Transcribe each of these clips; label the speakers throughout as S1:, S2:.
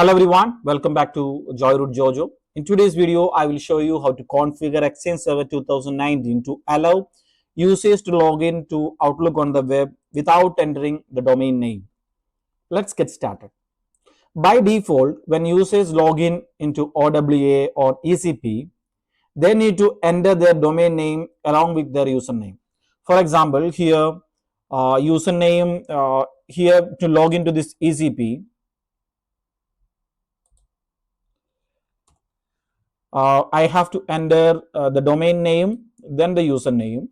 S1: Hello everyone, welcome back to Joyroute-jojo. In today's video, I will show you how to configure Exchange Server 2019 to allow users to log in to Outlook on the web without entering the domain name. Let's get started. By default, when users log in into OWA or ECP, they need to enter their domain name along with their username. For example, here username here to log into this ECP, I have to enter the domain name, then the username,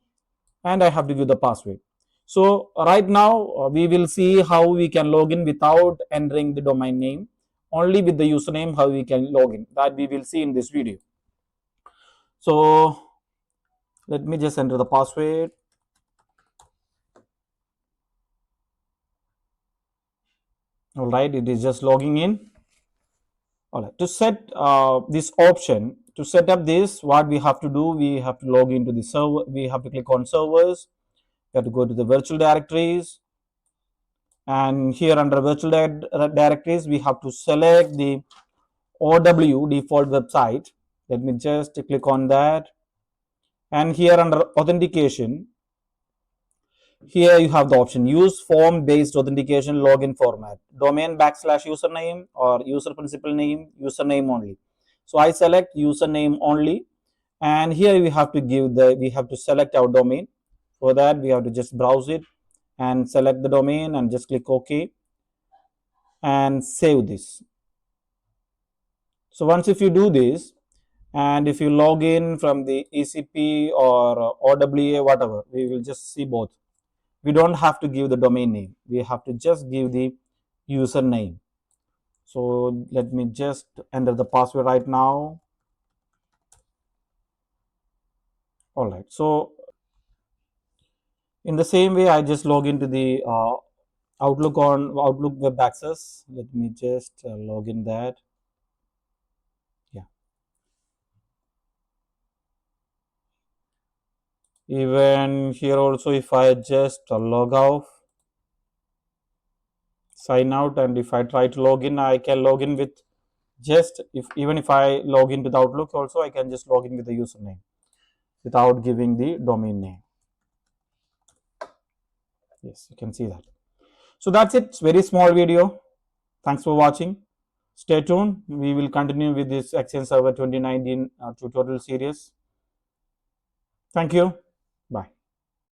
S1: and I have to give the password. So right now we will see how we can log in without entering the domain name, only with the username how we can log in. That we will see in this video. So let me just enter the password. All right, it is just logging in. All right, to set this option, to set up this, what we have to do, we have to log into the server. We have to click on servers. We have to go to the virtual directories, and here under virtual directories we have to select the OW default website. Let me just click on that, and here under authentication, here you have the option use form based authentication login format, domain / username or user principal name, username only. So I select username only, and here we have to select our domain. For that we have to just browse it and select the domain and just click OK and save this. So once if you do this, and if you log in from the ECP or OWA, whatever, we will just see both. We don't have to give the domain name. We have to just give the username. So let me just enter the password right now. All right. So in the same way, I just log into the Outlook web access. Let me just log in that. Yeah. Even here also, if I just log off, sign out, and if I try to log in, I can log in with just even if I log into the Outlook also, I can just log in with the username without giving the domain name. Yes, you can see that. So that's it. It's very small video. Thanks for watching. Stay tuned. We will continue with this Exchange Server 2019 tutorial series. Thank you.